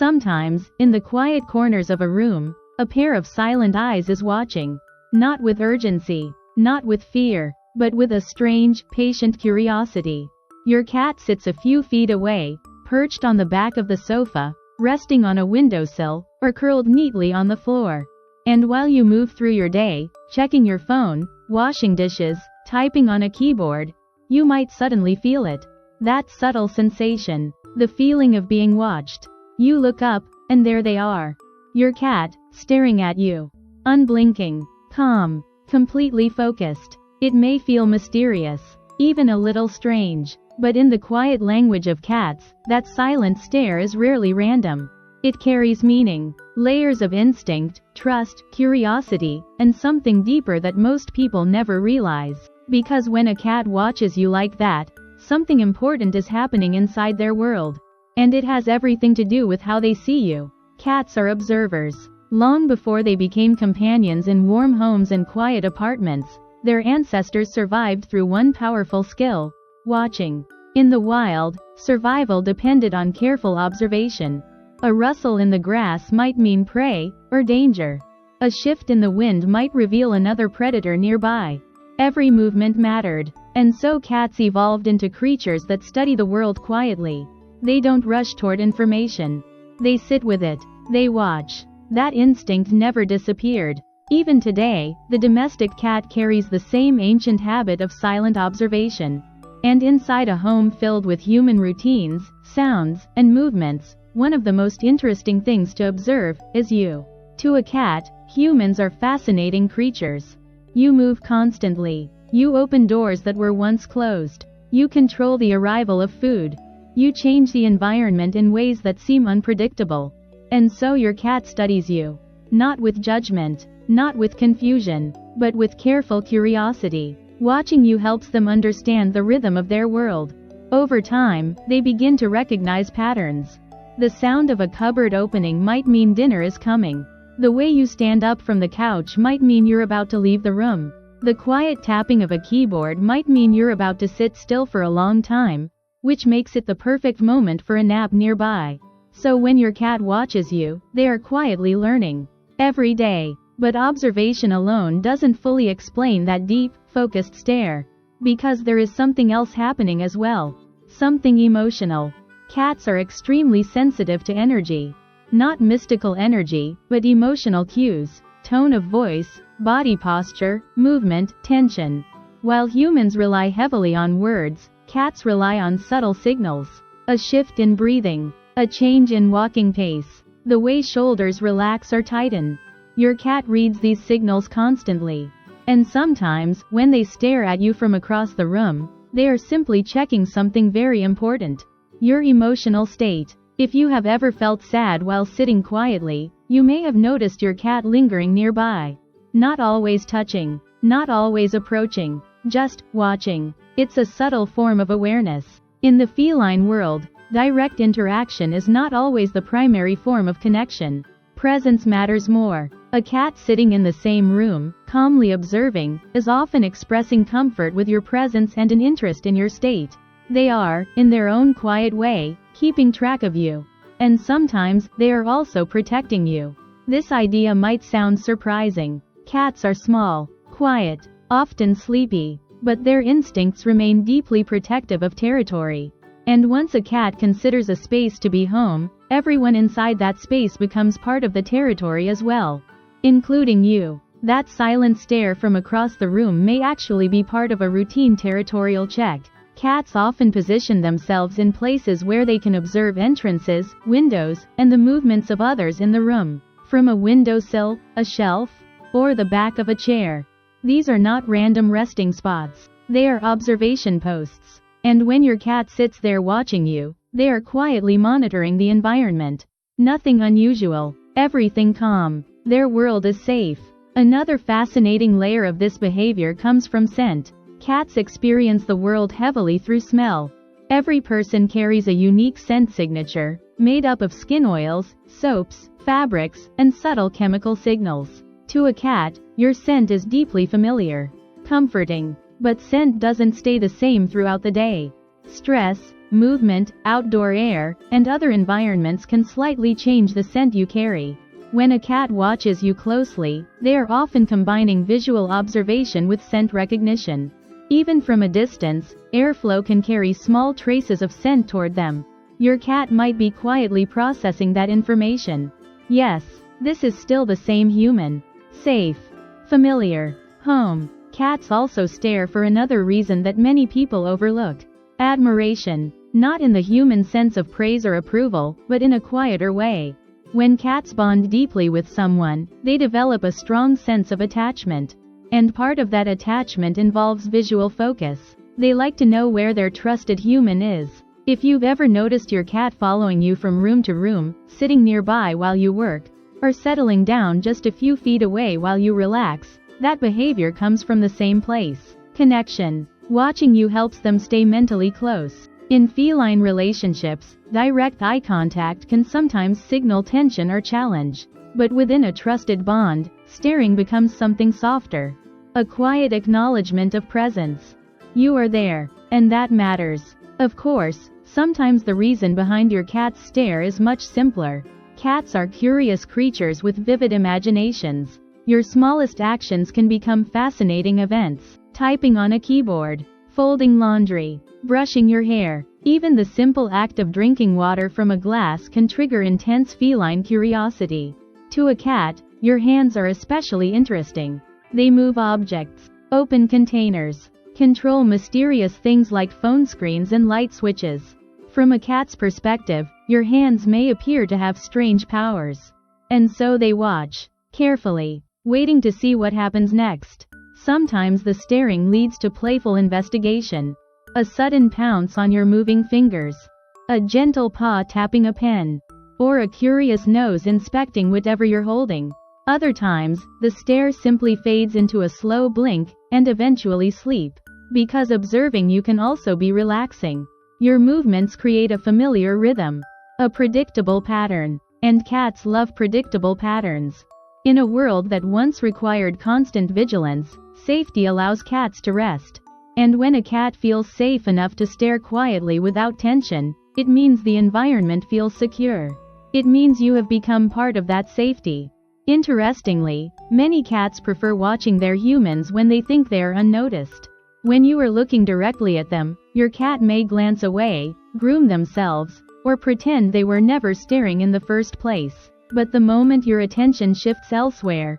Sometimes, in the quiet corners of a room, a pair of silent eyes is watching. Not with urgency, not with fear, but with a strange, patient curiosity. Your cat sits a few feet away, perched on the back of the sofa, resting on a windowsill, or curled neatly on the floor. And while you move through your day, checking your phone, washing dishes, typing on a keyboard, you might suddenly feel it. That subtle sensation, the feeling of being watched. You look up, and there they are. Your cat, staring at you. Unblinking, calm, completely focused. It may feel mysterious, even a little strange, but in the quiet language of cats, that silent stare is rarely random. It carries meaning, layers of instinct, trust, curiosity, and something deeper that most people never realize. Because when a cat watches you like that, something important is happening inside their world. And it has everything to do with how they see you. Cats are observers. Long before they became companions in warm homes and quiet apartments, their ancestors survived through one powerful skill: watching. In the wild, survival depended on careful observation. A rustle in the grass might mean prey, or danger. A shift in the wind might reveal another predator nearby. Every movement mattered. And so cats evolved into creatures that study the world quietly. They don't rush toward information. They sit with it. They watch. That instinct never disappeared. Even today, the domestic cat carries the same ancient habit of silent observation. And inside a home filled with human routines, sounds, and movements, one of the most interesting things to observe is you. To a cat, humans are fascinating creatures. You move constantly. You open doors that were once closed. You control the arrival of food. You change the environment in ways that seem unpredictable. And so your cat studies you. Not with judgment, not with confusion, but with careful curiosity. Watching you helps them understand the rhythm of their world. Over time, they begin to recognize patterns. The sound of a cupboard opening might mean dinner is coming. The way you stand up from the couch might mean you're about to leave the room. The quiet tapping of a keyboard might mean you're about to sit still for a long time, which makes it the perfect moment for a nap nearby. So when your cat watches you, they are quietly learning. Every day. But observation alone doesn't fully explain that deep, focused stare. Because there is something else happening as well. Something emotional. Cats are extremely sensitive to energy. Not mystical energy, but emotional cues. Tone of voice, body posture, movement, tension. While humans rely heavily on words, cats rely on subtle signals. A shift in breathing. A change in walking pace. The way shoulders relax or tighten. Your cat reads these signals constantly. And sometimes, when they stare at you from across the room, they are simply checking something very important. Your emotional state. If you have ever felt sad while sitting quietly, you may have noticed your cat lingering nearby. Not always touching, not always approaching, just watching. It's a subtle form of awareness. In the feline world, direct interaction is not always the primary form of connection. Presence matters more. A cat sitting in the same room, calmly observing, is often expressing comfort with your presence and an interest in your state. They are, in their own quiet way, keeping track of you. And sometimes, they are also protecting you. This idea might sound surprising. Cats are small, quiet, often sleepy, but their instincts remain deeply protective of territory. And once a cat considers a space to be home, everyone inside that space becomes part of the territory as well. Including you. That silent stare from across the room may actually be part of a routine territorial check. Cats often position themselves in places where they can observe entrances, windows, and the movements of others in the room. From a windowsill, a shelf, or the back of a chair. These are not random resting spots. They are observation posts. And when your cat sits there watching you, they are quietly monitoring the environment. Nothing unusual. Everything calm. Their world is safe. Another fascinating layer of this behavior comes from scent. Cats experience the world heavily through smell. Every person carries a unique scent signature, made up of skin oils, soaps, fabrics, and subtle chemical signals. To a cat, your scent is deeply familiar, comforting. But scent doesn't stay the same throughout the day. Stress, movement, outdoor air, and other environments can slightly change the scent you carry. When a cat watches you closely, they are often combining visual observation with scent recognition. Even from a distance, airflow can carry small traces of scent toward them. Your cat might be quietly processing that information. Yes, this is still the same human. Safe. Familiar. Home. Cats also stare for another reason that many people overlook. Admiration. Not in the human sense of praise or approval, but in a quieter way. When cats bond deeply with someone, they develop a strong sense of attachment. And part of that attachment involves visual focus. They like to know where their trusted human is. If you've ever noticed your cat following you from room to room, sitting nearby while you work, or settling down just a few feet away while you relax, that behavior comes from the same place. Connection. Watching you helps them stay mentally close. In feline relationships, direct eye contact can sometimes signal tension or challenge. But within a trusted bond, staring becomes something softer. A quiet acknowledgement of presence. You are there, and that matters. Of course, sometimes the reason behind your cat's stare is much simpler. Cats are curious creatures with vivid imaginations. Your smallest actions can become fascinating events. Typing on a keyboard, folding laundry, brushing your hair. Even the simple act of drinking water from a glass can trigger intense feline curiosity. To a cat, your hands are especially interesting. They move objects, open containers, control mysterious things like phone screens and light switches. From a cat's perspective, your hands may appear to have strange powers. And so they watch, carefully, waiting to see what happens next. Sometimes the staring leads to playful investigation. A sudden pounce on your moving fingers. A gentle paw tapping a pen. Or a curious nose inspecting whatever you're holding. Other times, the stare simply fades into a slow blink, and eventually sleep. Because observing you can also be relaxing. Your movements create a familiar rhythm. A predictable pattern. And cats love predictable patterns. In a world that once required constant vigilance, safety allows cats to rest. And when a cat feels safe enough to stare quietly without tension, it means the environment feels secure. It means you have become part of that safety. Interestingly, many cats prefer watching their humans when they think they are unnoticed. When you are looking directly at them, your cat may glance away, groom themselves, or pretend they were never staring in the first place. But the moment your attention shifts elsewhere,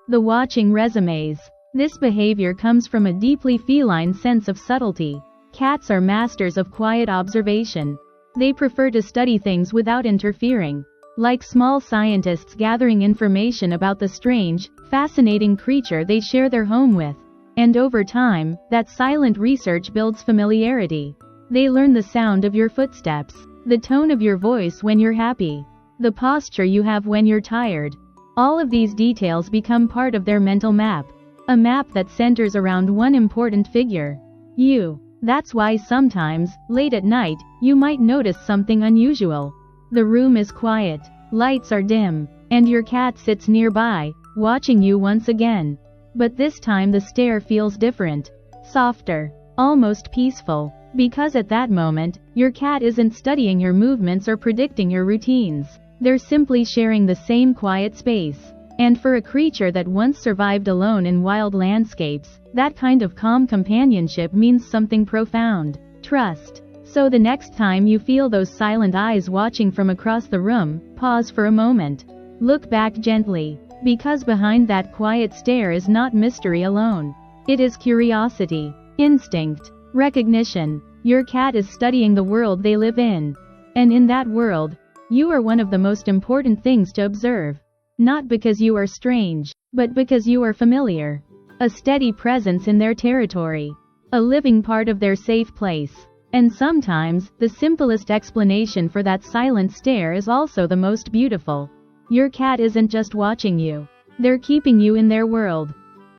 the watching resumes. This behavior comes from a deeply feline sense of subtlety. Cats are masters of quiet observation. They prefer to study things without interfering. Like small scientists gathering information about the strange, fascinating creature they share their home with. And over time, that silent research builds familiarity. They learn the sound of your footsteps, the tone of your voice when you're happy, the posture you have when you're tired. All of these details become part of their mental map. A map that centers around one important figure. You. That's why sometimes, late at night, you might notice something unusual. The room is quiet, lights are dim, and your cat sits nearby, watching you once again. But this time the stare feels different. Softer. Almost peaceful. Because at that moment, your cat isn't studying your movements or predicting your routines. They're simply sharing the same quiet space. And for a creature that once survived alone in wild landscapes, that kind of calm companionship means something profound. Trust. So the next time you feel those silent eyes watching from across the room, pause for a moment. Look back gently. Because behind that quiet stare is not mystery alone. It is curiosity, instinct, recognition. Your cat is studying the world they live in. And in that world, you are one of the most important things to observe. Not because you are strange, but because you are familiar. A steady presence in their territory. A living part of their safe place. And sometimes, the simplest explanation for that silent stare is also the most beautiful. Your cat isn't just watching you. They're keeping you in their world.